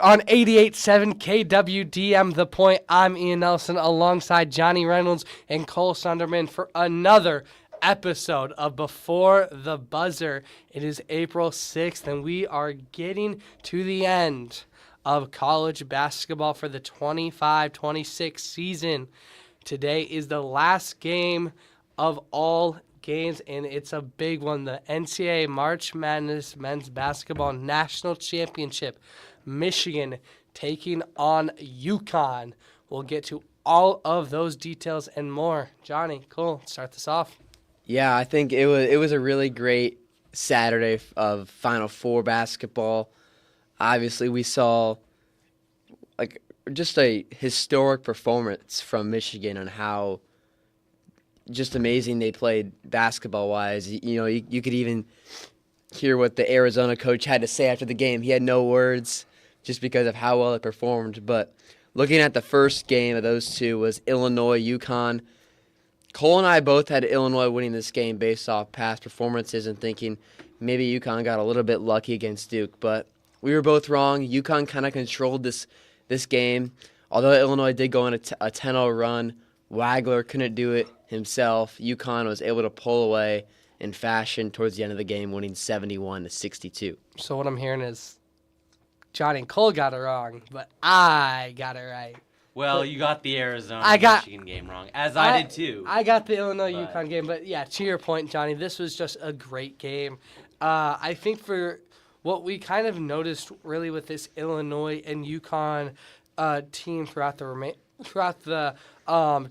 on 88.7 KWDM The Point. I'm Ian Nelson alongside Johnny Reynolds and Cole Sunderman for another episode of Before the Buzzer. It is April 6th, and we are getting to the end of college basketball for the 25-26 season. Today is the last game of all games, and it's a big one. The NCAA March Madness Men's Basketball National Championship. Michigan taking on UConn. We'll get to all of those details and more. Johnny, cool. Start this off. Yeah, I think it was a really great Saturday of Final Four basketball. Obviously, we saw just a historic performance from Michigan on how just amazing they played basketball-wise. You could even hear what the Arizona coach had to say after the game. He had no words just because of how well it performed. But looking at the first game of those two was Illinois-UConn. Cole and I both had Illinois winning this game based off past performances and thinking maybe UConn got a little bit lucky against Duke. But we were both wrong. UConn kind of controlled this game. Although Illinois did go on a 10-0 run, Wagler couldn't do it himself. UConn was able to pull away in fashion towards the end of the game, winning 71-62. So what I'm hearing is Johnny and Cole got it wrong, but I got it right. Well, you got the Arizona-Michigan game wrong, as I did too. I got the Illinois-UConn game, but yeah, to your point, Johnny, this was just a great game. I think for what we kind of noticed really with this Illinois and UConn team throughout the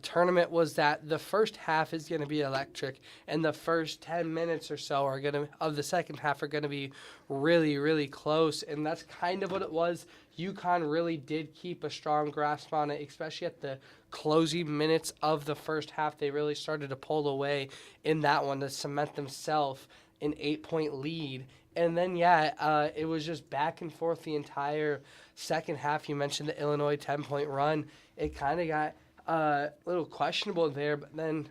tournament was that the first half is going to be electric, and the first 10 minutes or so of the second half are going to be really, really close, and that's kind of what it was. UConn really did keep a strong grasp on it, especially at the closing minutes of the first half. They really started to pull away in that one to cement themselves an 8-point lead. And then, it was just back and forth the entire second half. You mentioned the Illinois 10-point run. It kind of got a little questionable there, but then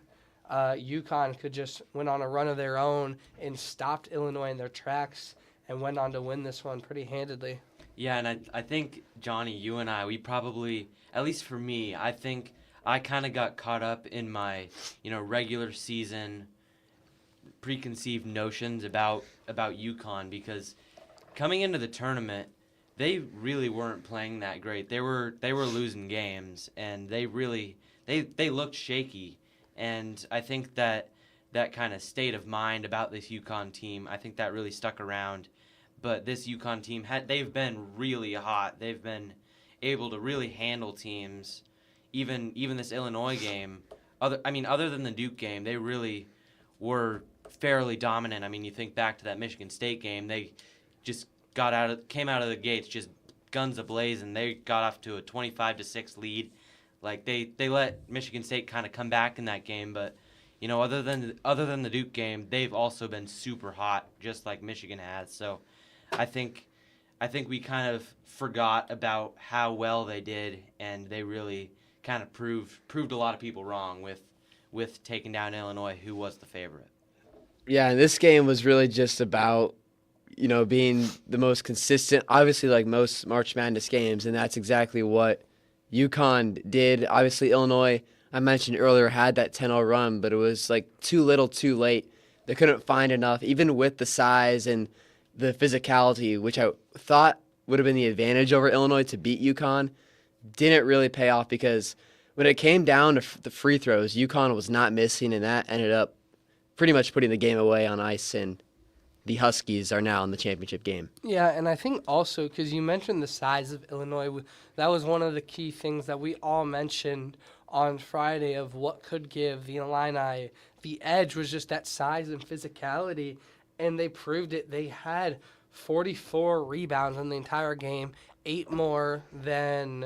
UConn could just went on a run of their own and stopped Illinois in their tracks and went on to win this one pretty handedly. Yeah, and I think, Johnny, you and I, we probably, at least for me, I think I kind of got caught up in my, regular season preconceived notions about UConn, because coming into the tournament, they really weren't playing that great. They were losing games, and they looked shaky. And I think that kind of state of mind about this UConn team, I think that really stuck around. But this UConn team, they've been really hot. They've been able to really handle teams. Even this Illinois game, other than the Duke game, they really were fairly dominant. I mean, you think back to that Michigan State game, they just came out of the gates just guns ablaze, and they got off to a 25-6 lead. Like they let Michigan State kind of come back in that game, but other than the Duke game, they've also been super hot, just like Michigan has. So I think we kind of forgot about how well they did, and they really kind of proved a lot of people wrong with taking down Illinois, who was the favorite. Yeah, and this game was really just about being the most consistent, obviously like most March Madness games, and that's exactly what UConn did. Obviously, Illinois, I mentioned earlier, had that 10-0 run, but it was like too little too late. They couldn't find enough, even with the size and the physicality, which I thought would have been the advantage over Illinois to beat UConn, didn't really pay off, because when it came down to the free throws, UConn was not missing, and that ended up pretty much putting the game away on ice, and the Huskies are now in the championship game. Yeah, and I think also, because you mentioned the size of Illinois, that was one of the key things that we all mentioned on Friday of what could give the Illini the edge was just that size and physicality, and they proved it. They had 44 rebounds in the entire game, 7 more than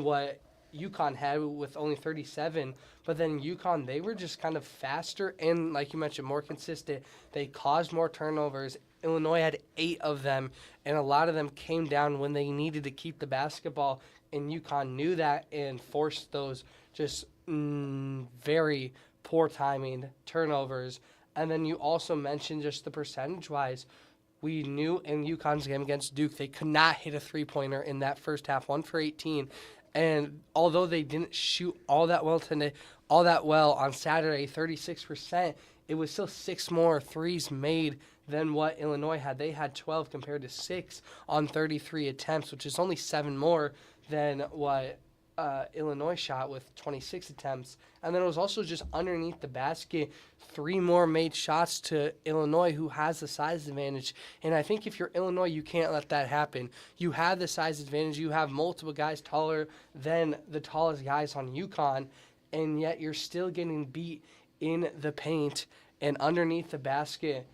what UConn had with only 37. But then UConn, they were just kind of faster and, like you mentioned, more consistent. They caused more turnovers. Illinois had 8 of them, and a lot of them came down when they needed to keep the basketball, and UConn knew that and forced those just very poor timing turnovers. And then you also mentioned just the percentage-wise, we knew in UConn's game against Duke, they could not hit a three-pointer in that first half, 1 for 18. And although they didn't shoot all that well on Saturday, 36%, it was still 6 more threes made than what Illinois had. They had 12 compared to 6 on 33 attempts, which is only 7 more than what Illinois shot with 26 attempts. And then it was also just underneath the basket, 3 more made shots to Illinois, who has the size advantage. And I think if you're Illinois, you can't let that happen. You have the size advantage. You have multiple guys taller than the tallest guys on UConn, and yet you're still getting beat in the paint and underneath the basket.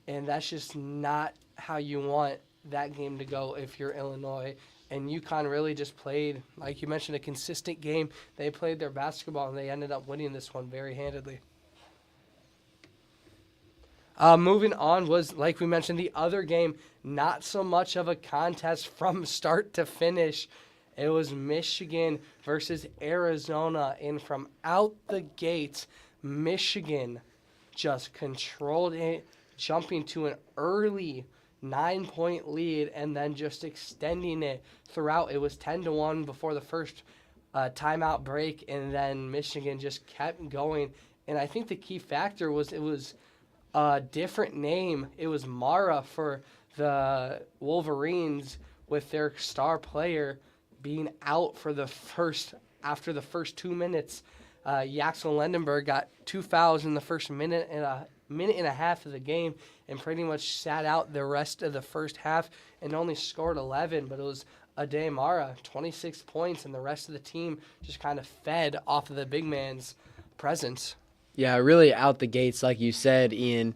And that's just not how you want that game to go if you're Illinois. And UConn really just played, like you mentioned, a consistent game. They played their basketball, and they ended up winning this one very handedly. Moving on was, like we mentioned, the other game, not so much of a contest from start to finish. It was Michigan versus Arizona, and from out the gates, Michigan just controlled it, jumping to an early 9-point lead and then just extending it throughout. It was 10-1 before the first timeout break, and then Michigan just kept going. And I think the key factor was it was a different name. It was Mara for the Wolverines, with their star player being out for after the first 2 minutes. Yaxel Lendenberg got 2 fouls in the first minute and a half of the game, and pretty much sat out the rest of the first half and only scored 11. But it was Ade Mara, 26 points, and the rest of the team just kind of fed off of the big man's presence. Yeah, really out the gates, like you said, Ian.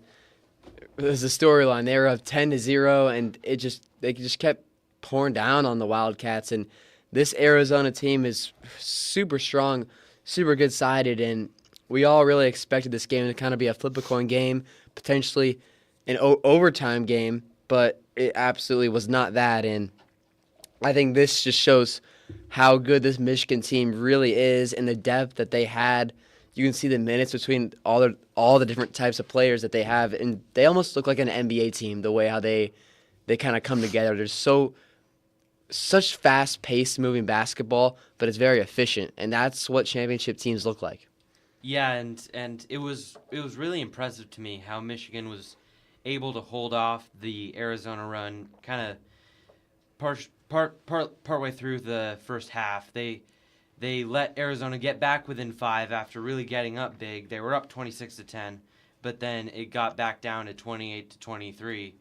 It was a storyline. They were up 10-0, and they just kept pouring down on the Wildcats. And this Arizona team is super strong, super good-sided, and we all really expected this game to kind of be a flip-a-coin game, potentially an overtime game, but it absolutely was not that. And I think this just shows how good this Michigan team really is and the depth that they had. You can see the minutes between all the different types of players that they have, and they almost look like an NBA team, the way how they kind of come together. There's such fast-paced moving basketball, but it's very efficient, and that's what championship teams look like. Yeah, and it was really impressive to me how Michigan was able to hold off the Arizona run kind of partway through the first half. They let Arizona get back within 5 after really getting up big. They were up 26-10, but then it got back down to 28-23.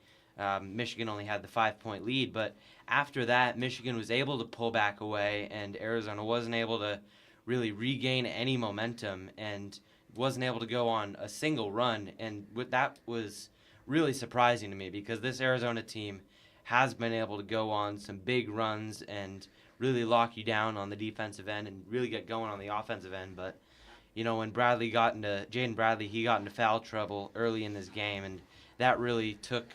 Michigan only had the 5-point lead, but after that, Michigan was able to pull back away, and Arizona wasn't able to really regain any momentum and wasn't able to go on a single run. And that was really surprising to me, because this Arizona team has been able to go on some big runs and really lock you down on the defensive end and really get going on the offensive end. But, when Jaden Bradley, he got into foul trouble early in this game, and that really took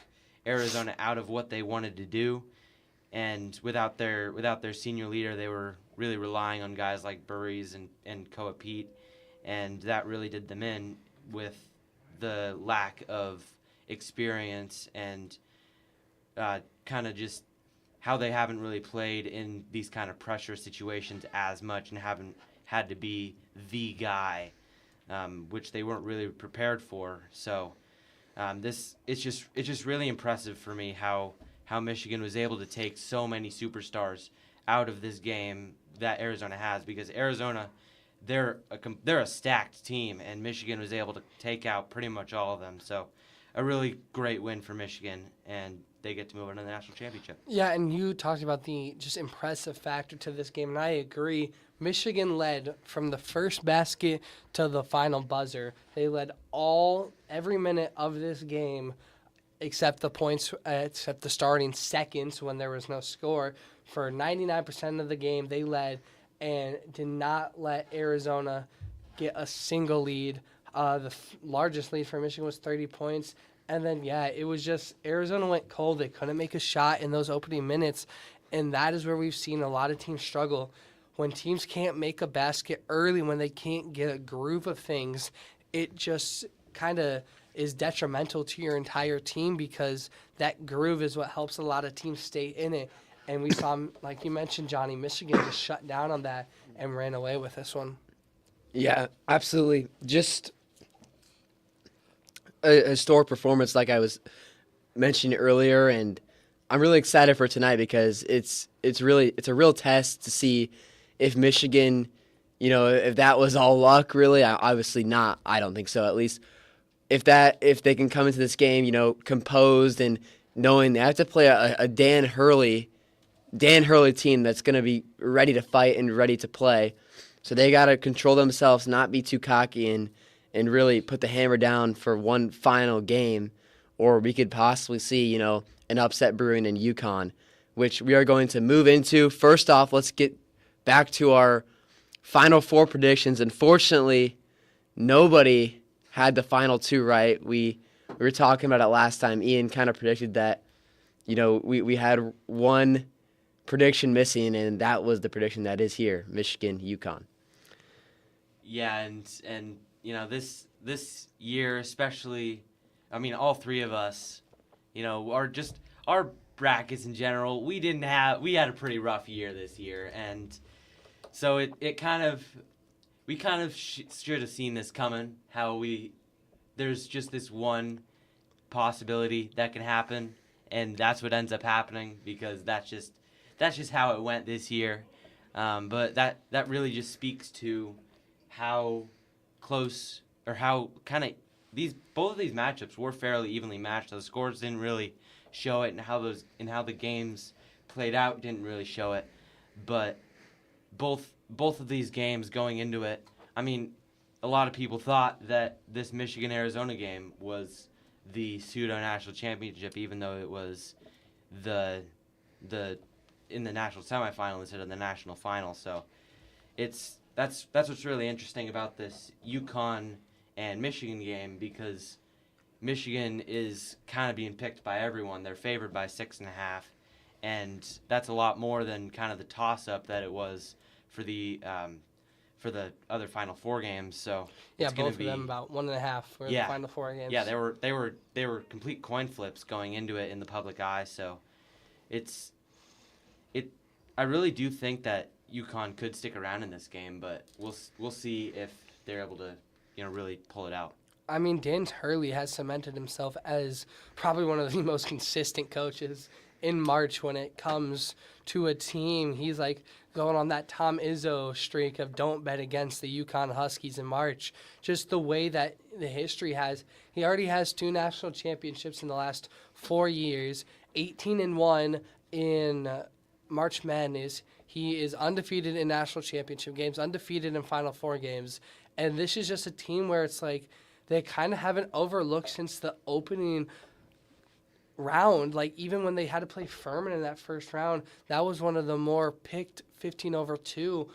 Arizona out of what they wanted to do. And without their senior leader, they were really relying on guys like Burries and Koa Pete, and that really did them in with the lack of experience and kind of just how they haven't really played in these kind of pressure situations as much and haven't had to be the guy, which they weren't really prepared for. So it's just really impressive for me how Michigan was able to take so many superstars out of this game that Arizona has, because Arizona, they're a stacked team, and Michigan was able to take out pretty much all of them. So a really great win for Michigan, and they get to move on to the national championship. Yeah, and you talked about the just impressive factor to this game, and I agree. Michigan led from the first basket to the final buzzer. They led every minute of this game, except the starting seconds when there was no score. For 99% of the game, they led and did not let Arizona get a single lead. The largest lead for Michigan was 30 points. And then, it was just Arizona went cold. They couldn't make a shot in those opening minutes. And that is where we've seen a lot of teams struggle. When teams can't make a basket early, when they can't get a groove of things, it just kind of is detrimental to your entire team because that groove is what helps a lot of teams stay in it. And we saw, like you mentioned, Johnny, Michigan just shut down on that and ran away with this one. Yeah, absolutely. Just a historic performance, like I was mentioning earlier, and I'm really excited for tonight because it's a real test to see if Michigan, if that was all luck. Really, obviously not. I don't think so. At least if they can come into this game, composed and knowing they have to play a Dan Hurley team that's going to be ready to fight and ready to play. So they got to control themselves, not be too cocky, and really put the hammer down for one final game, or we could possibly see, an upset brewing in UConn, which we are going to move into. First off, let's get back to our Final Four predictions. Unfortunately, nobody had the final two right. We were talking about it last time. Ian kind of predicted that, we had one prediction missing, and that was the prediction that is here, Michigan, UConn. Yeah, and this year especially, I mean, all three of us, are just our brackets in general. We had a pretty rough year this year, and so we kind of should have seen this coming. There's just this one possibility that can happen, and that's what ends up happening because that's just how it went this year. But that really just speaks to how close or how kind of both of these matchups were fairly evenly matched. The scores didn't really show it, and how the games played out didn't really show it. But both of these games going into it, I mean, a lot of people thought that this Michigan-Arizona game was the pseudo-national championship, even though it was the in the national semifinal instead of the national final. So that's what's really interesting about this UConn and Michigan game, because Michigan is kind of being picked by everyone. They're favored by 6.5, and that's a lot more than kind of the toss-up that it was for the other Final Four games. So yeah, both of them about 1.5 for the Final Four games. Yeah, they were complete coin flips going into it in the public eye. So I really do think that UConn could stick around in this game, but we'll see if they're able to really pull it out. I mean, Dan Hurley has cemented himself as probably one of the most consistent coaches in March when it comes to a team. He's like going on that Tom Izzo streak of don't bet against the UConn Huskies in March. Just the way that the history has. He already has 2 national championships in the last 4 years, 18-1 in March Madness. He is undefeated in national championship games, undefeated in Final Four games. And this is just a team where it's like they kind of haven't overlooked since the opening round. Like, even when they had to play Furman in that first round, that was one of the more picked 15-2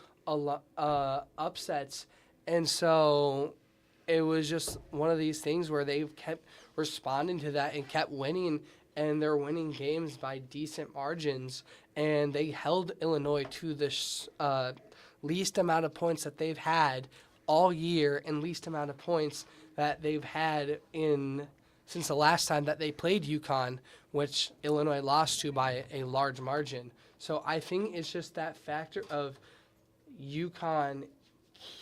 upsets. And so it was just one of these things where they've kept responding to that and kept winning, and they're winning games by decent margins. And they held Illinois to the least amount of points that they've had all year and least amount of points that they've had since the last time that they played UConn, which Illinois lost to by a large margin. So I think it's just that factor of UConn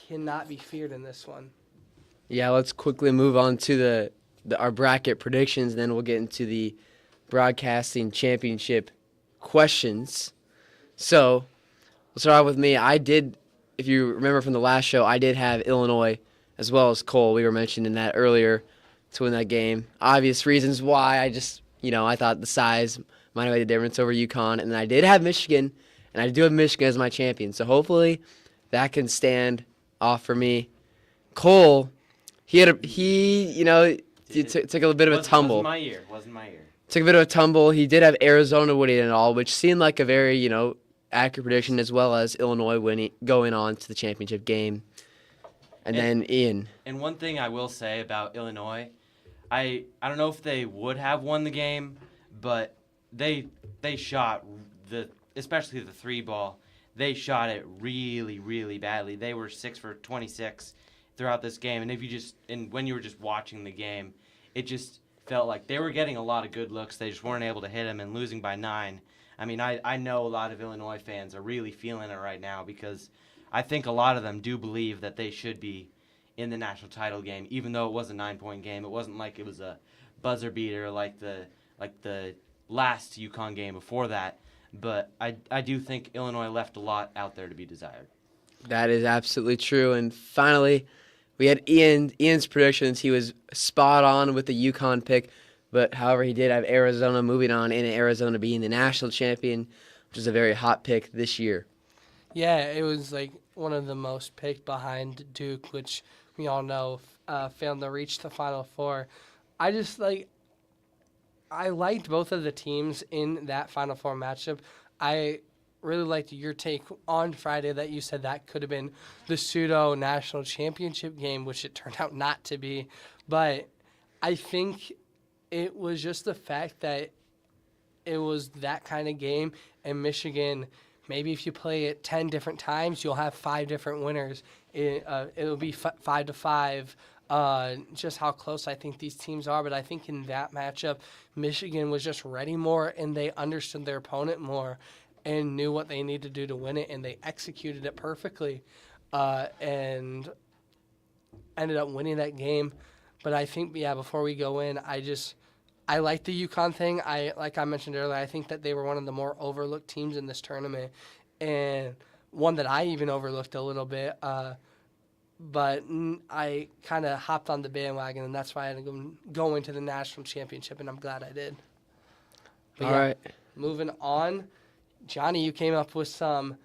cannot be feared in this one. Yeah, let's quickly move on to our bracket predictions, then we'll get into the broadcasting championship questions. So let's start out with me. If you remember from the last show, I did have Illinois as well as Cole. We were mentioning that earlier to win that game. Obvious reasons why. I thought the size might have made a difference over UConn. And then I did have Michigan, and I do have Michigan as my champion. So hopefully that can stand off for me. Cole, he took a bit of a tumble. Wasn't my year. Took a bit of a tumble. He did have Arizona winning and all, which seemed like a very, accurate prediction, as well as Illinois going on to the championship game. And then Ian. And one thing I will say about Illinois, I don't know if they would have won the game, but they shot especially the 3 ball. They shot it really, really badly. They were 6 for 26 throughout this game, and when you were just watching the game, it just felt like they were getting a lot of good looks. They just weren't able to hit them, and losing by 9. I mean, I know a lot of Illinois fans are really feeling it right now because I think a lot of them do believe that they should be in the national title game, even though it was a 9-point game. It wasn't like it was a buzzer beater like the last UConn game before that. But I do think Illinois left a lot out there to be desired. That is absolutely true. And finally, we had Ian's predictions. He was spot on with the UConn pick, but however, he did have Arizona moving on, and Arizona being the national champion, which is a very hot pick this year. Yeah, it was like one of the most picked behind Duke, which we all know failed to reach the Final Four. I liked both of the teams in that Final Four matchup. I really liked your take on Friday that you said that could have been the pseudo national championship game, which it turned out not to be. But I think it was just the fact that it was that kind of game, and Michigan, maybe if you play it 10 different times, you'll have 5 different winners. It'll be 5-5. Just how close I think these teams are. But I think in that matchup, Michigan was just ready more, and they understood their opponent more and knew what they needed to do to win it, and they executed it perfectly and ended up winning that game. But I think, before we go in, I like the UConn thing. Like I mentioned earlier, I think that they were one of the more overlooked teams in this tournament, and one that I even overlooked a little bit. But I kind of hopped on the bandwagon, and that's why I ended up going to the national championship, and I'm glad I did. But All right. Moving on, Johnny, you came up with some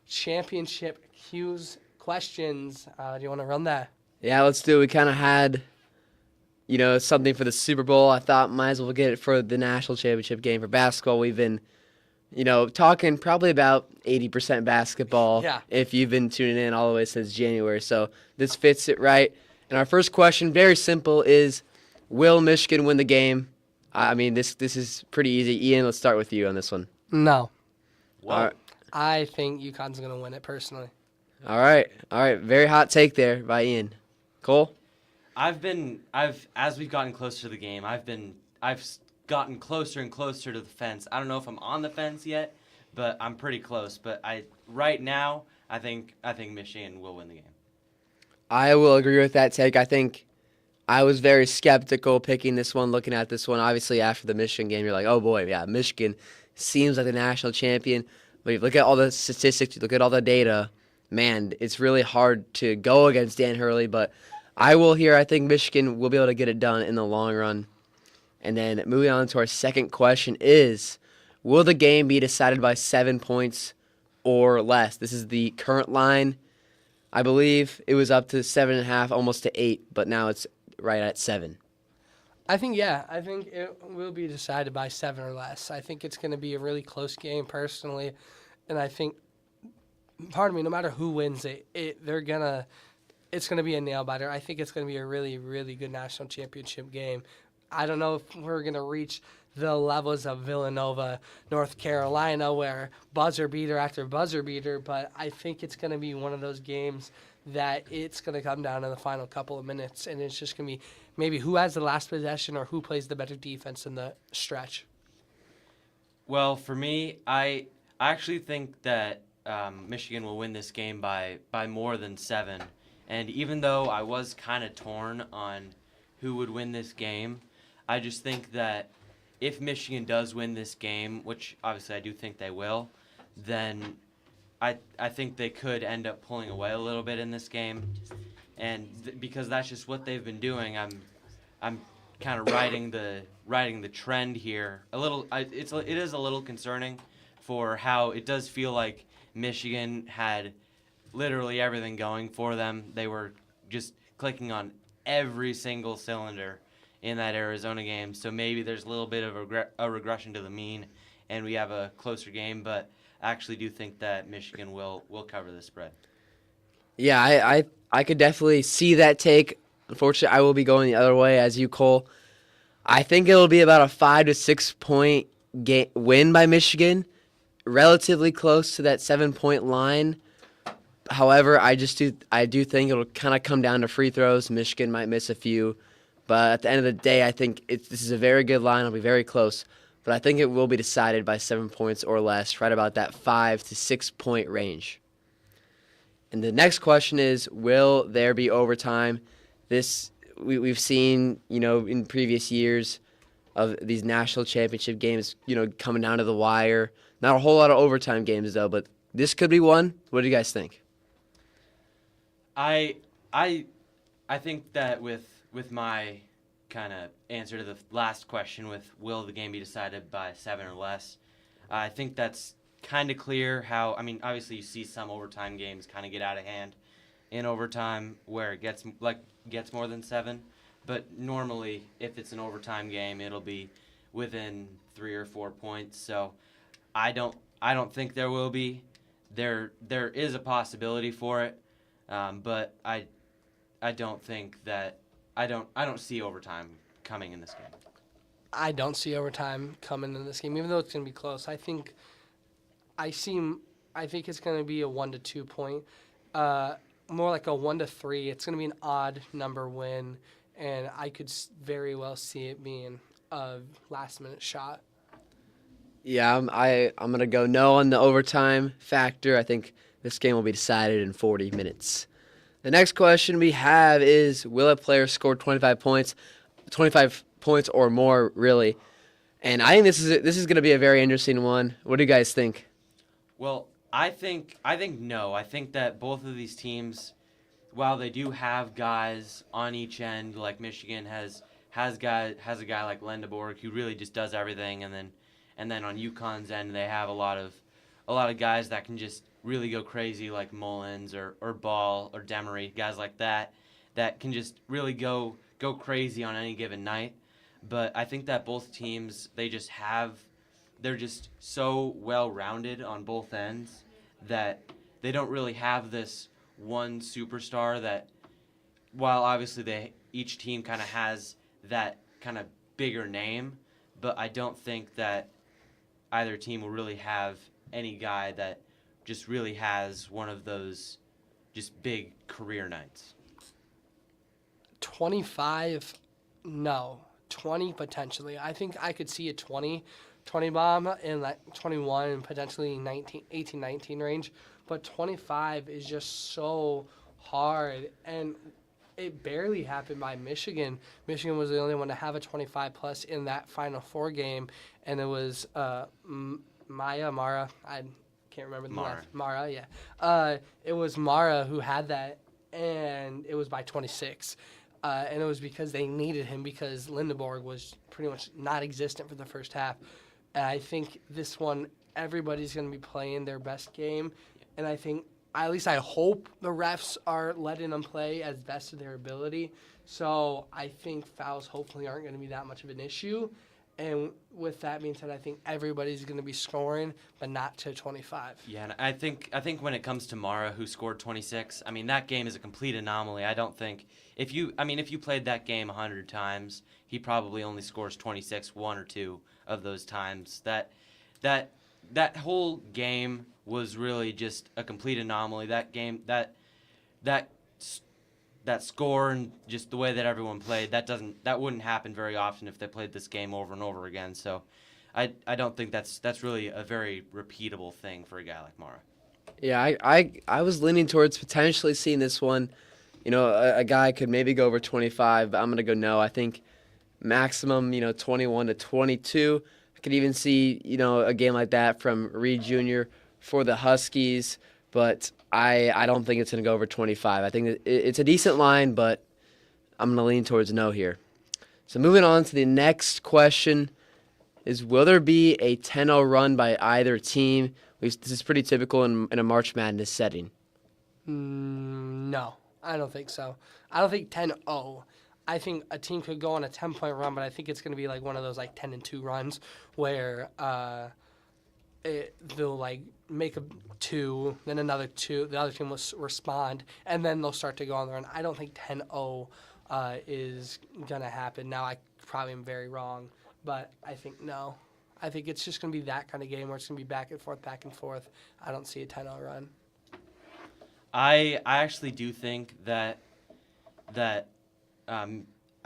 championship cues questions. Do you want to run that? Yeah, let's do it. We kind of had, something for the Super Bowl. I thought might as well get it for the national championship game for basketball. We've been, talking probably about 80% basketball. Yeah. If you've been tuning in all the way since January. So this fits it right. And our first question, very simple, is will Michigan win the game? I mean, this is pretty easy. Ian, let's start with you on this one. No. Well, All right. I think UConn's going to win it personally. All right. Very hot take there by Ian. Cole? as we've gotten closer to the game, I've gotten closer and closer to the fence. I don't know if I'm on the fence yet, but I'm pretty close. But right now, I think Michigan will win the game. I will agree with that take. I think I was very skeptical picking this one, looking at this one. Obviously, after the Michigan game, you're like, oh boy, yeah, Michigan seems like the national champion. But if you look at all the statistics, you look at all the data, man, it's really hard to go against Dan Hurley. But I think Michigan will be able to get it done in the long run. And then moving on to our second question is, will the game be decided by 7 points or less? This is the current line. I believe it was up to 7.5, almost to 8, but now it's right at 7. I think it will be decided by 7 or less. I think it's going to be a really close game personally, and I think, no matter who wins it's going to be a nail biter. I think it's going to be a really, really good national championship game. I don't know if we're going to reach the levels of Villanova, North Carolina, where buzzer beater after buzzer beater, but I think it's going to be one of those games that it's going to come down in the final couple of minutes, and it's just going to be maybe who has the last possession or who plays the better defense in the stretch. Well, for me, I actually think that Michigan will win this game by more than 7. And even though I was kind of torn on who would win this game, I just think that if Michigan does win this game, which obviously I do think they will, then I think they could end up pulling away a little bit in this game. And because that's just what they've been doing, I'm kind of riding the trend here a little. It is a little concerning for how it does feel like Michigan had literally everything going for them. They were just clicking on every single cylinder in that Arizona game. So maybe there's a little bit of a regression to the mean, and we have a closer game. But I actually do think that Michigan will cover the spread. Yeah, I could definitely see that take. Unfortunately, I will be going the other way as you, Cole. I think it'll be about a 5 to 6 point win by Michigan, relatively close to that 7 point line. However, I do think it'll kind of come down to free throws. Michigan might miss a few, But at the end of the day, I think this is a very good line. It'll be very close. But I think it will be decided by 7 points or less, right about that 5 to 6 point range. And the next question is, will there be overtime? We've seen, in previous years of these national championship games, coming down to the wire. Not a whole lot of overtime games, though, but this could be one. What do you guys think? I think that with my kind of answer to the last question with will the game be decided by 7 or less, I think that's kind of clear how, obviously you see some overtime games kind of get out of hand in overtime where it gets more than 7, but normally if it's an overtime game it'll be within 3 or 4 points. So I don't think there will be. There is a possibility for it, but I don't think that I don't see overtime coming in this game. I don't see overtime coming in this game, even though it's going to be close. I think it's going to be a 1 to 2 point, more like a 1 to 3. It's going to be an odd number win, and I could very well see it being a last minute shot. Yeah, I'm gonna go no on the overtime factor. I think this game will be decided in 40 minutes. The next question we have is, will a player score 25 points or more, really? And I think this is going to be a very interesting one. What do you guys think? Well, I think no. I think that both of these teams, while they do have guys on each end, like Michigan has a guy like Lendeborg who really just does everything, and then on UConn's end they have a lot of guys that can just really go crazy, like Mullins or Ball or Demery, guys like that can just really go crazy on any given night. But I think that both teams, they're just so well-rounded on both ends that they don't really have this one superstar that, while obviously each team kind of has that kind of bigger name, but I don't think that either team will really have any guy that just really has one of those just big career nights. 25, no. 20 potentially. I think I could see a 20 bomb in like 21 and potentially 18, 19 range. But 25 is just so hard. And it barely happened by Michigan. Michigan was the only one to have a 25 plus in that Final Four game. And it was Mara. I can't remember the last. Mara, yeah. It was Mara who had that, and it was by 26. And it was because they needed him because Lindeborg was pretty much not existent for the first half. And I think this one, everybody's going to be playing their best game. And I think, at least I hope the refs are letting them play as best of their ability. So I think fouls hopefully aren't going to be that much of an issue. And with that being said, I think everybody's going to be scoring, but not to 25. Yeah, and I think when it comes to Mara, who scored 26, that game is a complete anomaly. I don't think if you played that game 100 times, he probably only scores 26 one or two of those times. That whole game was really just a complete anomaly. That game, that score and just the way that everyone played, that wouldn't happen very often if they played this game over and over again. So I don't think that's really a very repeatable thing for a guy like Mara. Yeah, I was leaning towards potentially seeing this one. A guy could maybe go over 25, but I'm going to go no. I think maximum, 21 to 22. I could even see, a game like that from Reed Jr. for the Huskies, but I don't think it's going to go over 25. I think it's a decent line, but I'm going to lean towards no here. So moving on to the next question is, will there be a 10-0 run by either team? This is pretty typical in a March Madness setting. No, I don't think so. I don't think 10-0. I think a team could go on a 10-point run, but I think it's going to be like one of those like 10-2 runs where they'll like make a 2, then another 2. The other team will respond, and then they'll start to go on the run. I don't think 10-0 is going to happen. Now, I probably am very wrong, but I think no. I think it's just going to be that kind of game where it's going to be back and forth, back and forth. I don't see a 10-0 run. I actually do think that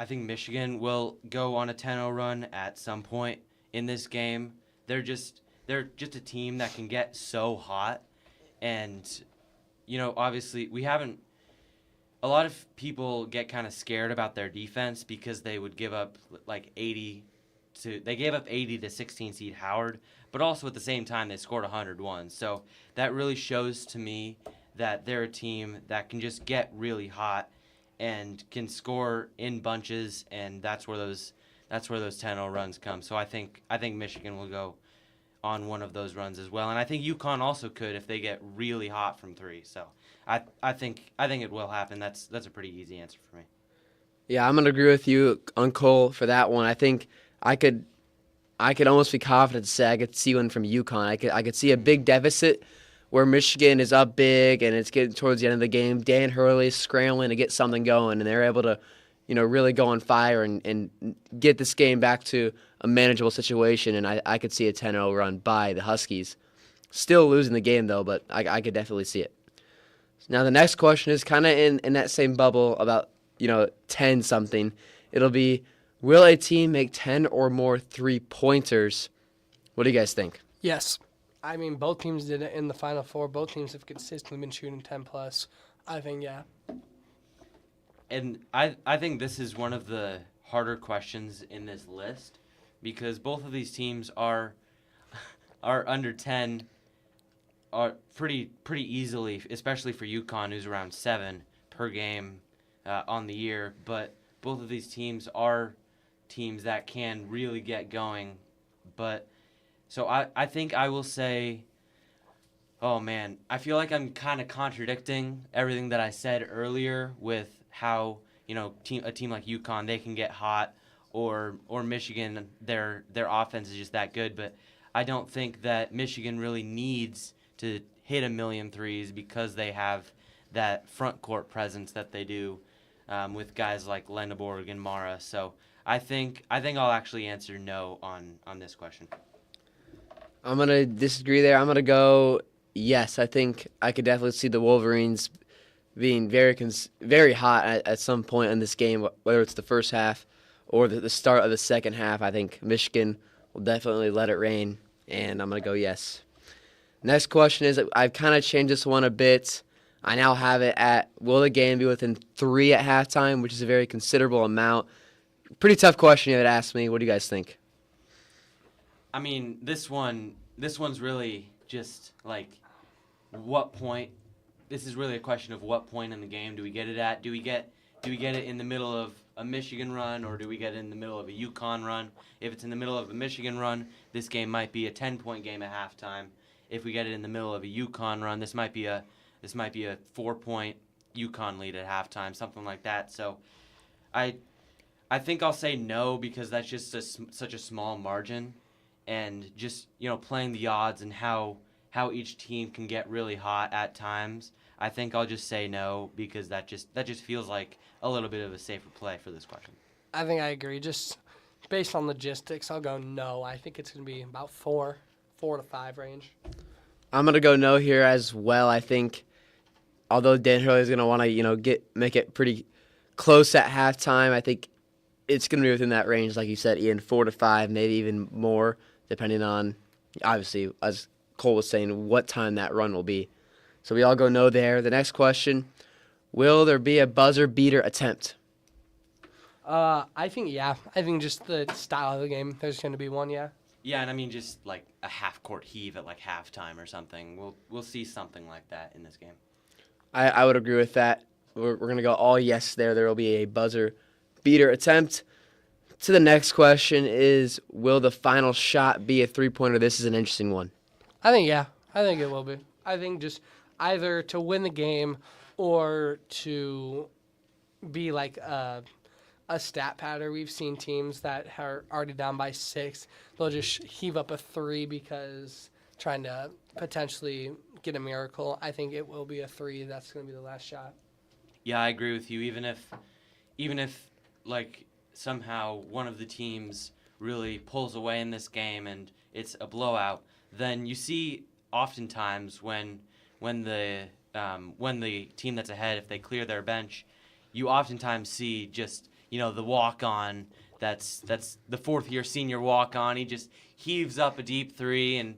think Michigan will go on a 10-0 run at some point in this game. They're just a team that can get so hot, and obviously a lot of people get kind of scared about their defense because they would give up like 80 to 16 seed Howard, but also at the same time they scored 101. So that really shows to me that they're a team that can just get really hot and can score in bunches, and that's where those 10-0 runs come. So I think Michigan will go on one of those runs as well, and I think UConn also could if they get really hot from three. So I think it will happen. That's a pretty easy answer for me. Yeah, I'm gonna agree with you on Cole for that one. I think I could almost be confident to say I could see one from UConn. I could see a big deficit where Michigan is up big and it's getting towards the end of the game. Dan Hurley is scrambling to get something going, and they're able to, really go on fire and get this game back to a manageable situation. And I could see a 10-0 run by the Huskies. Still losing the game though, but I could definitely see it. Now the next question is kind of in that same bubble about 10 something. It'll be, will a team make 10 or more 3-pointers? What do you guys think? Yes. I mean, both teams did it in the Final Four. Both teams have consistently been shooting 10+. I think, yeah. And I think this is one of the harder questions in this list because both of these teams are under 10 are pretty easily, especially for UConn, who's around 7 per game on the year. But both of these teams are teams that can really get going. But so I think I will say, oh man, I feel like I'm kind of contradicting everything that I said earlier with how a team like UConn, they can get hot, or Michigan, their offense is just that good. But I don't think that Michigan really needs to hit a million threes because they have that front court presence that they do with guys like Lendeborg and Mara. So I think I'll actually answer no on this question. I'm going to disagree there. I'm going to go yes. I think I could definitely see the Wolverines being very hot at some point in this game, whether it's the first half or the start of the second half. I think Michigan will definitely let it rain, and I'm going to go yes. Next question is, I've kind of changed this one a bit. I now have it at, will the game be within 3 at halftime, which is a very considerable amount. Pretty tough question you had asked me. What do you guys think? I mean, this one's really just like what point. This is really a question of what point in the game do we get it at? Do we get it in the middle of a Michigan run, or do we get it in the middle of a UConn run? If it's in the middle of a Michigan run, this game might be a 10-point game at halftime. If we get it in the middle of a UConn run, this might be a 4-point UConn lead at halftime, something like that. So, I think I'll say no because that's just such a small margin, and just playing the odds and how each team can get really hot at times. I think I'll just say no because that just feels like a little bit of a safer play for this question. I think I agree. Just based on logistics, I'll go no. I think it's going to be about 4 to 5 range. I'm going to go no here as well. I think although Dan Hurley is going to want to make it pretty close at halftime, I think it's going to be within that range, like you said, Ian, 4 to 5, maybe even more, depending on, obviously, as Cole was saying, what time that run will be. So we all go no there. The next question, will there be a buzzer beater attempt? I think, yeah. I think just the style of the game, there's going to be one, yeah. Yeah, and I mean just like a half-court heave at like halftime or something. We'll see something like that in this game. I would agree with that. We're going to go all yes there. There will be a buzzer beater attempt. To the next question is, will the final shot be a 3-pointer? This is an interesting one. I think, yeah. I think it will be. I think just either to win the game or to be like a stat pattern. We've seen teams that are already down by 6. They'll just heave up a 3 because trying to potentially get a miracle. I think it will be a 3. That's going to be the last shot. Yeah, I agree with you. Even if like somehow one of the teams really pulls away in this game and it's a blowout, then you see oftentimes when the team that's ahead, if they clear their bench, you oftentimes see just the walk-on that's the fourth-year senior walk-on. He just heaves up a deep three and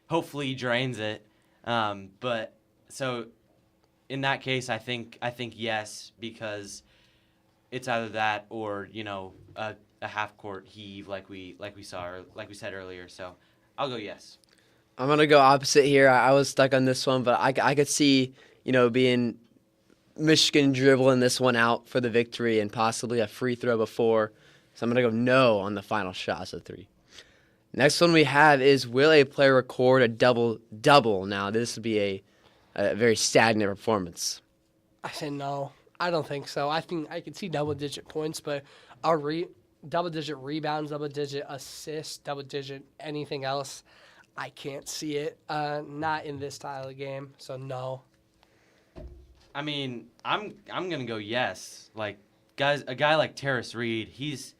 hopefully he drains it. But so in that case, I think yes, because it's either that or a half-court heave like we saw or like we said earlier. So I'll go yes. I'm gonna go opposite here. I was stuck on this one, but I could see being Michigan dribbling this one out for the victory and possibly a free throw before. So I'm going to go no on the final shots of three. Next one we have is, will a player record a double-double? Now, this would be a very stagnant performance. I say no. I don't think so. I think I could see double-digit points, but double-digit rebounds, double-digit assists, double-digit anything else, I can't see it. Not in this style of game, so no. I mean, I'm gonna go yes. Like a guy like Terrace Reed, he's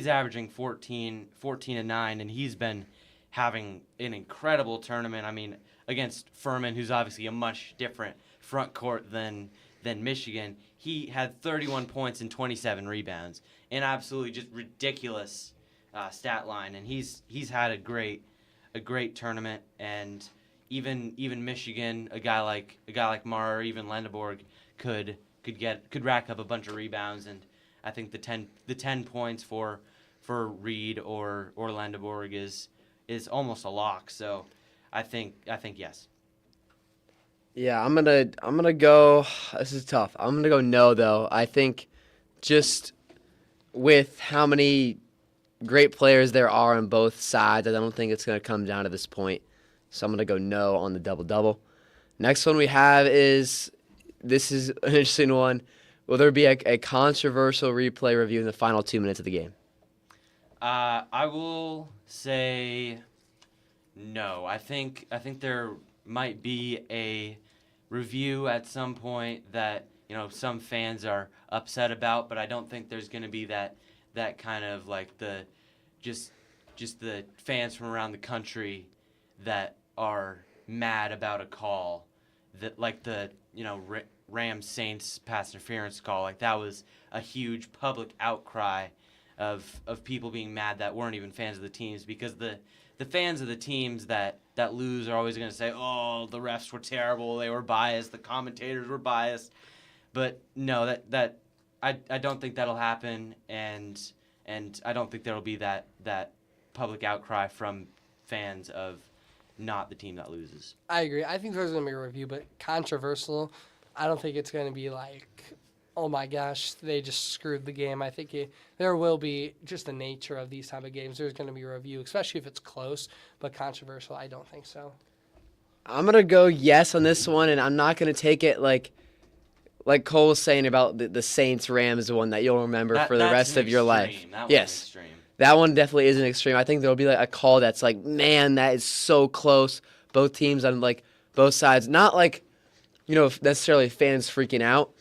averaging 14 and 9, and he's been having an incredible tournament. I mean, against Furman, who's obviously a much different front court than Michigan, he had 31 points and 27 rebounds, an absolutely just ridiculous stat line. And he's had a great tournament, and even Michigan, a guy like Marr or even Lendeborg could rack up a bunch of rebounds, and I think the 10 points for Reed or Lendeborg is almost a lock. So I think yes. Yeah, I'm gonna go. This is tough. I'm gonna go no though. I think just with how many great players there are on both sides, I don't think it's gonna come down to this point. So I'm gonna go no on the double-double. Next one we have is, this is an interesting one. Will there be a controversial replay review in the final 2 minutes of the game? I will say no. I think there might be a review at some point that some fans are upset about, but I don't think there's going to be that kind of like the just the fans from around the country that are mad about a call, that like the Rams Saints pass interference call. Like that was a huge public outcry of people being mad that weren't even fans of the teams, because the fans of the teams that lose are always going to say, oh, the refs were terrible, they were biased, the commentators were biased. But no, that I don't think that'll happen, and I don't think there'll be that public outcry from fans of not the team that loses. I agree. I think there's going to be a review, but controversial, I don't think it's going to be like, oh my gosh, they just screwed the game. I think there will be, just the nature of these type of games, there's going to be a review, especially if it's close, but controversial, I don't think so. I'm going to go yes on this one, and I'm not going to take it like Cole was saying about the Saints-Rams one that you'll remember for the rest of your life. Yes. That one definitely is an extreme. I think there'll be like a call that's like, man, that is so close. Both teams on like both sides. Not like, necessarily fans freaking out,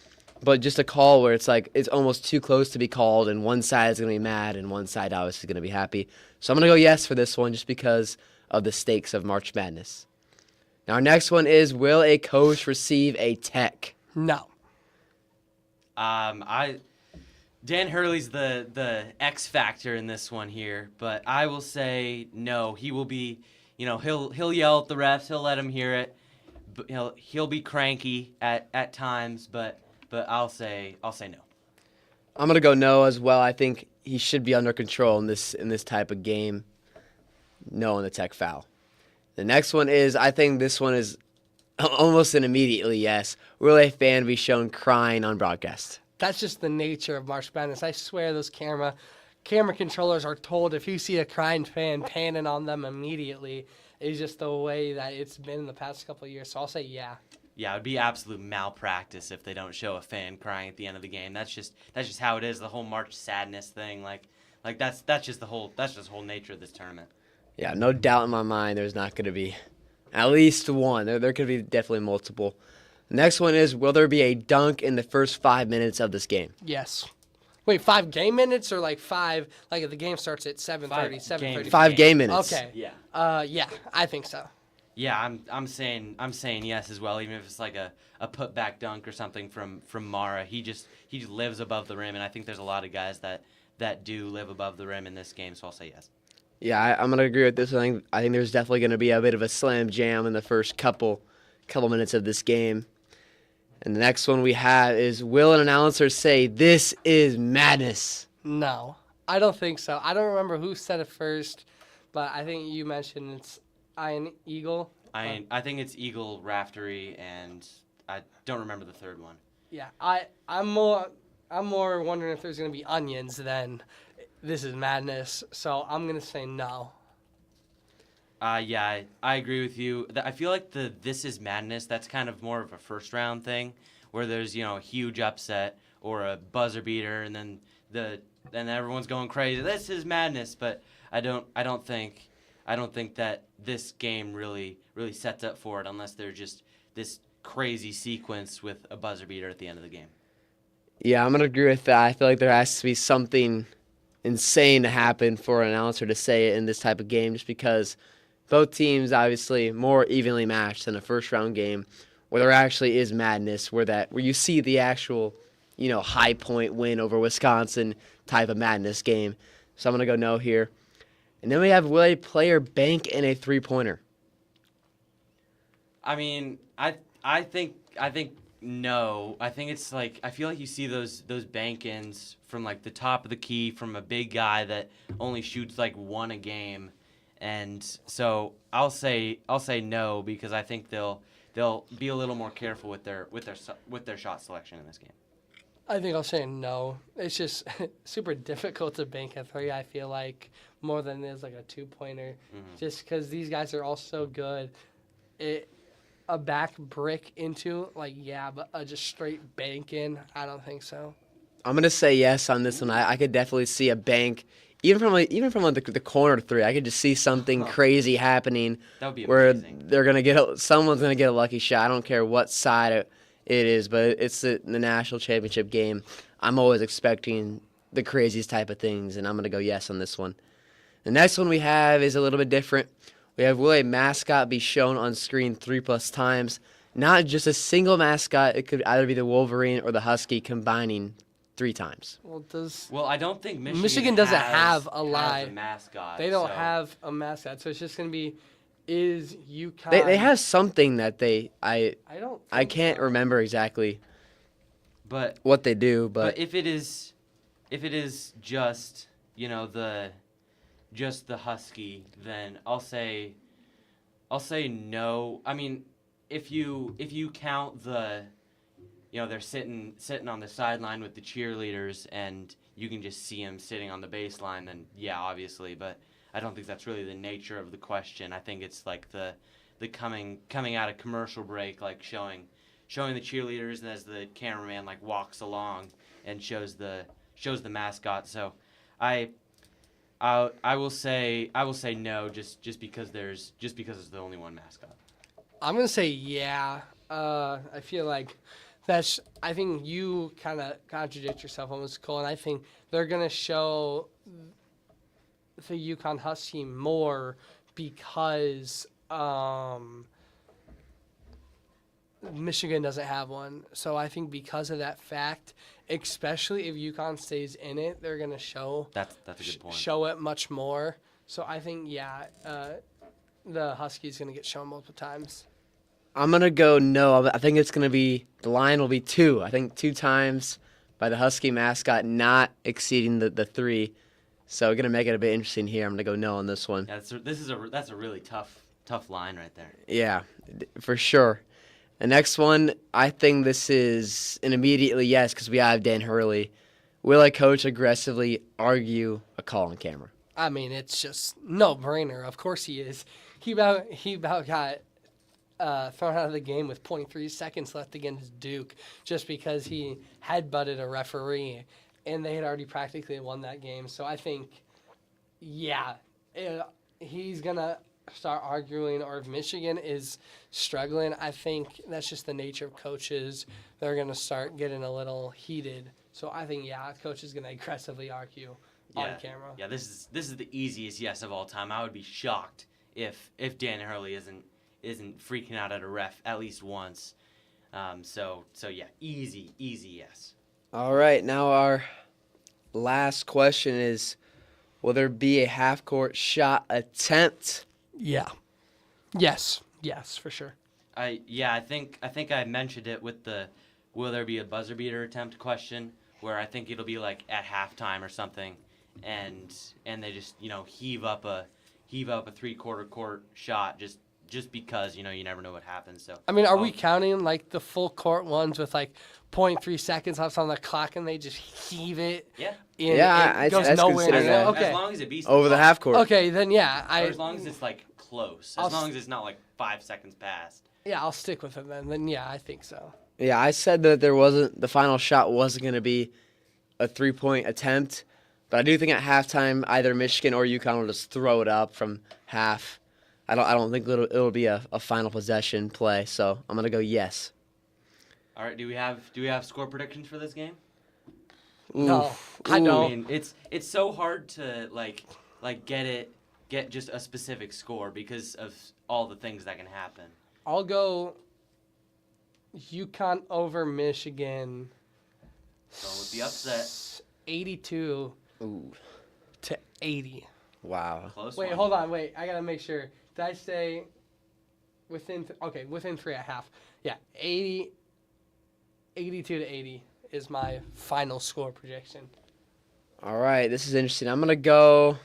but just a call where it's like it's almost too close to be called, and one side is going to be mad and one side obviously is going to be happy. So I'm going to go yes for this one just because of the stakes of March Madness. Now our next one is, will a coach receive a tech? No. Dan Hurley's the X factor in this one here, but I will say no. He will be, he'll yell at the refs, he'll let them hear it. He'll be cranky at times, but I'll say no. I'm gonna go no as well. I think he should be under control in this type of game. No on the tech foul. The next one is, I think this one is almost an immediately yes. Will a fan be shown crying on broadcast? That's just the nature of March Madness. I swear those camera controllers are told if you see a crying fan, panning on them immediately. It's just the way that it's been in the past couple of years. So I'll say yeah. Yeah, it would be absolute malpractice if they don't show a fan crying at the end of the game. That's just how it is. The whole March Sadness thing, like that's just the whole nature of this tournament. Yeah, no doubt in my mind there's not going to be at least one. There could be definitely multiple. The next one is, will there be a dunk in the first 5 minutes of this game? Yes. Wait, 5 game minutes or like 5, like if the game starts at 7:30, 7:30? 5 game minutes. Okay. Yeah. Yeah, I think so. Yeah, I'm saying yes as well. Even if it's like a putback dunk or something from Mara, he just lives above the rim, and I think there's a lot of guys that do live above the rim in this game. So I'll say yes. Yeah, I'm gonna agree with this. I think there's definitely gonna be a bit of a slam jam in the first couple minutes of this game. And the next one we have is, will an announcer say this is madness? No, I don't think so. I don't remember who said it first, but I think you mentioned it's Ian Eagle. I think it's Eagle, Raftery, and I don't remember the third one. Yeah, I'm more wondering if there's gonna be onions than this is madness. So I'm gonna say no. Yeah, I agree with you. I feel like the This Is Madness, that's kind of more of a first round thing where there's, a huge upset or a buzzer beater and then everyone's going crazy. This is madness, but I don't think that this game really sets up for it unless there's just this crazy sequence with a buzzer beater at the end of the game. Yeah, I'm gonna agree with that. I feel like there has to be something insane to happen for an announcer to say it in this type of game, just because both teams obviously more evenly matched than a first round game where there actually is madness, where you see the actual, high point win over Wisconsin type of madness game. So I'm gonna go no here. And then we have, will a player bank in a 3-pointer? I mean, I think no. I think it's like, I feel like you see those bank-ins from like the top of the key from a big guy that only shoots like one a game. And so I'll say no, because I think they'll be a little more careful with their shot selection in this game. I think I'll say no. It's just super difficult to bank a three, I feel like, more than it is like a 2-pointer. Mm-hmm. Just because these guys are all so good. A back brick into, but just straight bank in, I don't think so. I'm gonna say yes on this one. I could definitely see a bank, even from the corner three. I could just see something crazy happening. That would be where amazing. someone's gonna get a lucky shot. I don't care what side it is, but it's the national championship game. I'm always expecting the craziest type of things, and I'm gonna go yes on this one. The next one we have is a little bit different. We have, will a mascot be shown on screen 3+ times? Not just a single mascot. It could either be the Wolverine or the Husky combining 3 times. Well, I don't think Michigan doesn't have a has live mascot. They don't so. have a mascot, so it's just gonna be, is UConn. They have something that I can't so. remember exactly But what they do, but if it is just just the Husky, then I'll say no. I mean, if you count the, they're sitting on the sideline with the cheerleaders and you can just see them sitting on the baseline, then yeah, obviously. But I don't think that's really the nature of the question. I think it's like the coming out of commercial break, like showing the cheerleaders, and as the cameraman like walks along and shows the mascot. So I will say no, just because it's the only one mascot. I'm gonna say yeah. I feel like I think you kind of contradict yourself almost, Cole, and I think they're gonna show the UConn Husky more because Michigan doesn't have one. So I think because of that fact, especially if UConn stays in it, they're gonna show That's a good point. show it much more. So I think the Huskies gonna get shown multiple times. I'm going to go no. I think it's going to be, the line will be 2. I think 2 times by the Husky mascot, not exceeding the 3. So we're going to make it a bit interesting here. I'm going to go no on this one. Yeah, that's a really tough line right there. Yeah, for sure. The next one, I think this is an immediately yes, because we have Dan Hurley. Will a coach aggressively argue a call on camera? I mean, it's just no-brainer. Of course he is. He about got thrown out of the game with 0.3 seconds left against Duke just because he headbutted a referee, and they had already practically won that game. So I think, yeah, he's going to start arguing, or if Michigan is struggling, I think that's just the nature of coaches. They're going to start getting a little heated. So I think, yeah, coach is going to aggressively argue on camera. Yeah, this is the easiest yes of all time. I would be shocked if Dan Hurley isn't freaking out at a ref at least once. So yeah, easy yes. All right, now our last question is, will there be a half-court shot attempt? Yeah. Yes, for sure. I think I mentioned it with the will there be a buzzer beater attempt question, where I think it'll be like at halftime or something, and they just heave up a 3/4 court shot just because you never know what happens. So I mean, are we counting like the full court ones with like 0.3 seconds left on the clock and they just heave it? Yeah. In, Yeah, it goes I'd nowhere. consider that. Okay. As long as it beats Over the clock, half court. Okay, then yeah, or as long as it's like close, as long as it's not like 5 seconds past. Yeah, I'll stick with it then. Then yeah, I think so. Yeah, I said that the final shot wasn't going to be a 3-point attempt, but I do think at halftime either Michigan or UConn will just throw it up from half. I don't think it'll be a final possession play, so I'm going to go yes. All right, do we have score predictions for this game? No, I Ooh. don't. I mean, it's so hard to like get just a specific score because of all the things that can happen. I'll go UConn over Michigan. So with the upset, 82 Ooh, to 80. wow. close. Wait, one. hold on. Wait, I gotta make sure. Did I say within? Within 3.5. Yeah, 82 to 80 is my final score projection. All right, this is interesting. I'm gonna go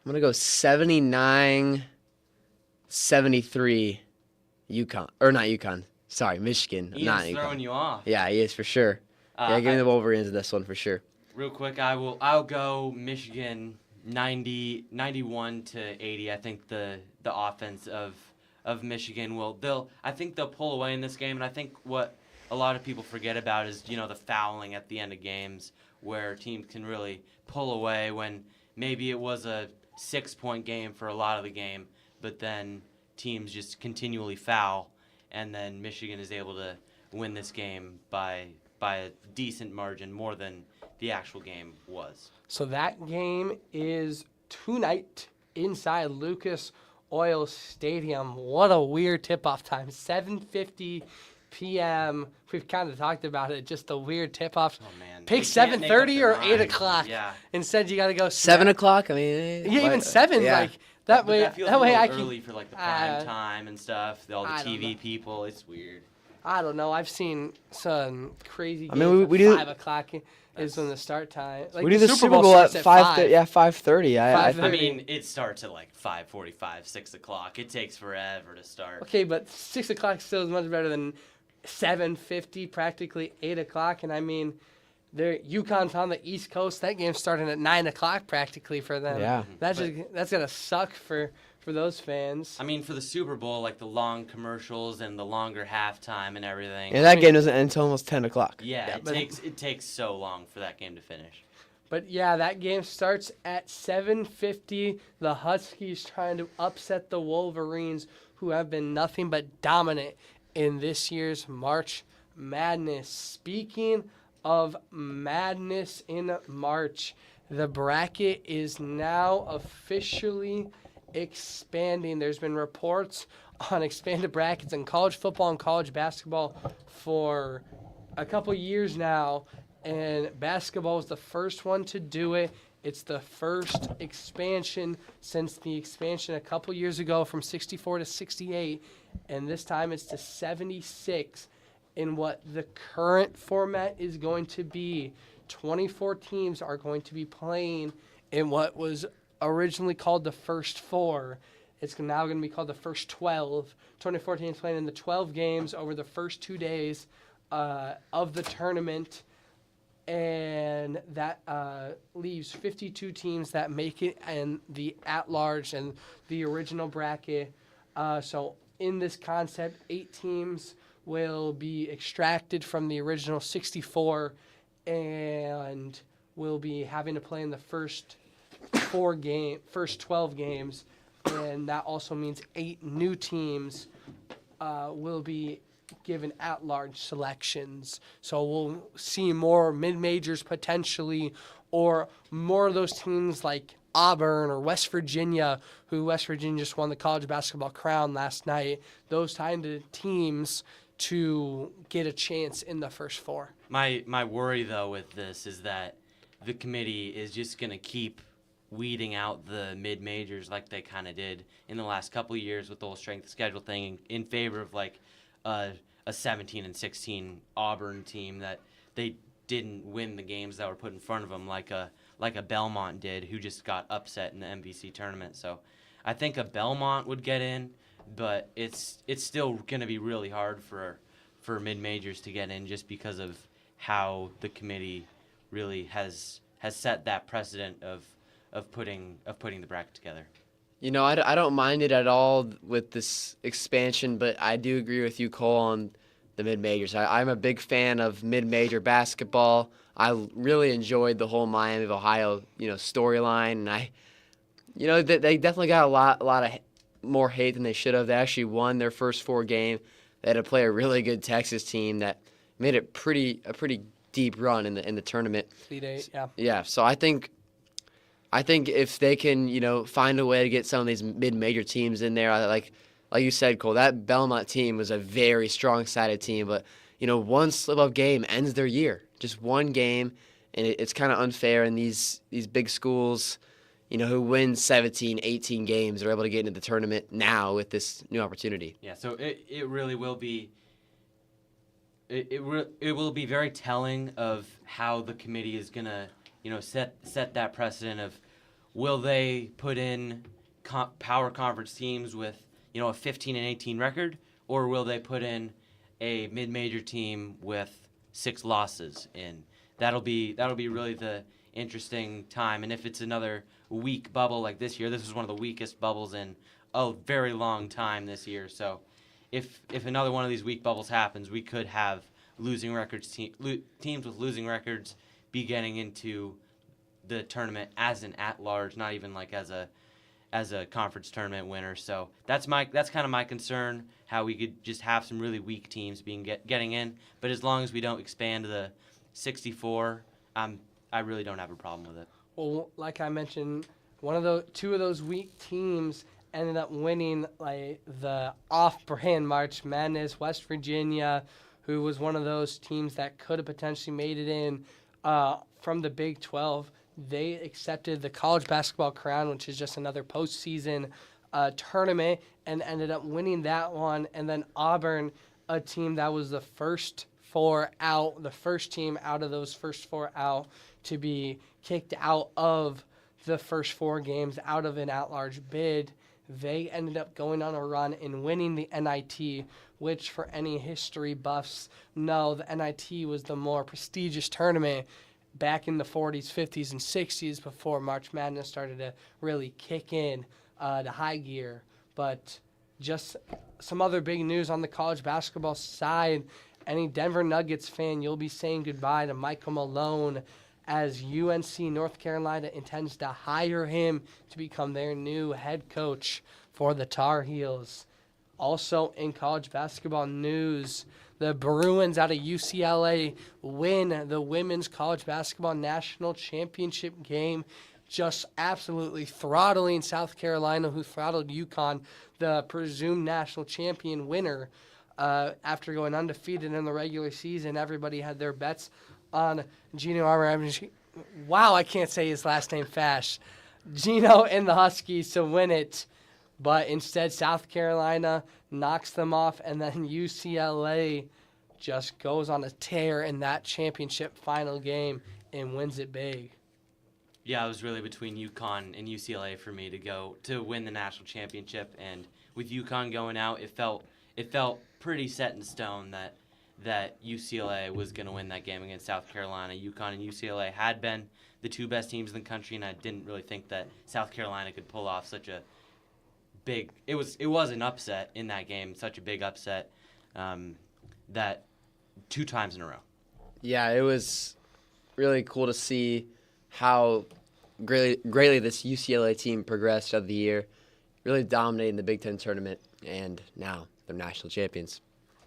79-73 UConn. Or not UConn. Sorry, Michigan. Not Ian's throwing UConn. you off. Yeah, he is for sure. Yeah, give me the Wolverines in this one for sure. Real quick, I'll go Michigan 91 to 80. I think the offense of Michigan I think they'll pull away in this game, and I think what a lot of people forget about is the fouling at the end of games where teams can really pull away when maybe it was a 6-point game for a lot of the game, but then teams just continually foul, and then Michigan is able to win this game by a decent margin, more than the actual game was. So that game is tonight inside Lucas Oil Stadium. What a weird tip-off time. 7:50 p.m. We've kind of talked about it, just the weird tip-offs. Oh man, Pick they can't make up 7:30 their or 8 mind. o'clock. Yeah, Instead, you got to go 7 o'clock. I mean, Yeah, even 7. Yeah. Like that But way. that feels That a way, little I can. early for like the prime time and stuff. All the I don't TV know. people. It's weird. I don't know. I've seen some crazy I games. mean, we do- 5 o'clock is when the start time. Like we do the Super Bowl at 5:30. Yeah, 5:30. I 5:30. I mean, it starts at like 5:45, 6 o'clock. It takes forever to start. Okay, but 6 o'clock still is much better than 7:50, practically 8 o'clock. And I mean, UConn's on the East Coast. That game's starting at 9 o'clock practically for them. Yeah. That's gonna suck for those fans. I mean, for the Super Bowl, like the long commercials and the longer halftime and everything. Yeah, that game doesn't end until almost 10 o'clock. Yeah, but- it takes so long for that game to finish. But yeah, that game starts at 7:50. The Huskies trying to upset the Wolverines, who have been nothing but dominant in this year's March Madness. Speaking of madness in March, the bracket is now officially expanding. There's been reports on expanded brackets in college football and college basketball for a couple years now, and basketball is the first one to do it. It's the first expansion since the expansion a couple years ago from 64 to 68, and this time it's to 76. In what the current format is going to be, 24 teams are going to be playing in what was originally called the first 4. It's now going to be called the first 12. 24 teams playing in the 12 games over the first 2 days of the tournament. And that leaves 52 teams that make it in the at-large and the original bracket. So in this concept, 8 teams will be extracted from the original 64 and will be having to play in the first 12 games. And that also means 8 new teams will be given at-large selections. So we'll see more mid-majors potentially, or more of those teams like Auburn or West Virginia, who West Virginia just won the college basketball crown last night, those kind of teams to get a chance in the first four. My worry though with this is that the committee is just gonna keep weeding out the mid majors like they kind of did in the last couple of years with the whole strength of schedule thing in favor of like a 17 and 16 Auburn team that they didn't win the games that were put in front of them like a Belmont did, who just got upset in the MVC tournament. So I think a Belmont would get in, but it's still going to be really hard for mid majors to get in just because of how the committee really has set that precedent of putting the bracket together. You know, I don't mind it at all with this expansion, but I do agree with you, Cole, on the mid-majors. I'm a big fan of mid-major basketball. I really enjoyed the whole Miami of Ohio, storyline, and they definitely got a lot of more hate than they should have. They actually won their first 4 games. They had to play a really good Texas team that made it a pretty deep run in the tournament. Elite Eight, yeah. Yeah, so I think if they can, find a way to get some of these mid-major teams in there, like you said, Cole, that Belmont team was a very strong-sided team, but, one slip-up game ends their year. Just one game, and it's kind of unfair, and these big schools, who win 17, 18 games are able to get into the tournament now with this new opportunity. Yeah, so it really will be it will be very telling of how the committee is going to, set that precedent of will they put in power conference teams with, a 15 and 18 record, or will they put in a mid-major team with 6 losses in? That'll be really the interesting time. And if it's another weak bubble like this year, this was one of the weakest bubbles in a very long time this year. So if another one of these weak bubbles happens, we could have losing records teams with losing records be getting into the tournament as an at-large, not even like as a conference tournament winner. So that's kind of my concern, how we could just have some really weak teams getting in. But as long as we don't expand to the 64, I really don't have a problem with it. Well, like I mentioned, two of those weak teams ended up winning like the off-brand March Madness. West Virginia, who was one of those teams that could have potentially made it in from the Big 12, they accepted the college basketball crown, which is just another postseason tournament, and ended up winning that one. And then Auburn, a team that was the first team out of those first 4 out to be kicked out of the first 4 games out of an at-large bid. They ended up going on a run and winning the NIT, which for any history buffs know, the NIT was the more prestigious tournament back in the 40s, 50s, and 60s before March Madness started to really kick in to high gear. But just some other big news on the college basketball side. Any Denver Nuggets fan, you'll be saying goodbye to Michael Malone as UNC North Carolina intends to hire him to become their new head coach for the Tar Heels. Also in college basketball news, the Bruins out of UCLA win the Women's College Basketball National Championship game, just absolutely throttling South Carolina, who throttled UConn, the presumed national champion winner. After going undefeated in the regular season, everybody had their bets on Gino Auriemma. Wow, I can't say his last name fast. Gino and the Huskies to win it, but instead South Carolina knocks them off, and then UCLA just goes on a tear in that championship final game and wins it big. Yeah, it was really between UConn and UCLA for me to win the national championship, and with UConn going out, it felt pretty set in stone that UCLA was going to win that game against South Carolina. UConn and UCLA had been the 2 best teams in the country, and I didn't really think that South Carolina could pull off such a big. It was an upset in that game, such a big upset that 2 times in a row. Yeah, it was really cool to see how greatly this UCLA team progressed of the year, really dominating the Big Ten tournament, and now they're national champions.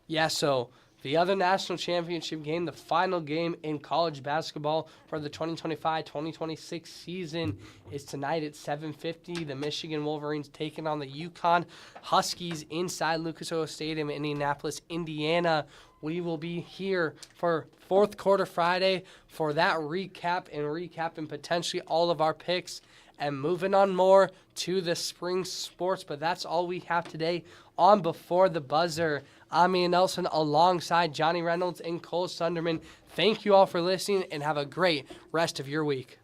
Yeah, so The other national championship game, the final game in college basketball for the 2025-2026 season, is tonight at 7:50. The Michigan Wolverines taking on the UConn Huskies inside Lucas Oil Stadium in Indianapolis, Indiana. We will be here for fourth quarter Friday for that recap and recapping potentially all of our picks and moving on more to the spring sports. But that's all we have today on Before the Buzzer. I'm Ian Nelson alongside Johnny Reynolds and Cole Sunderman. Thank you all for listening and have a great rest of your week.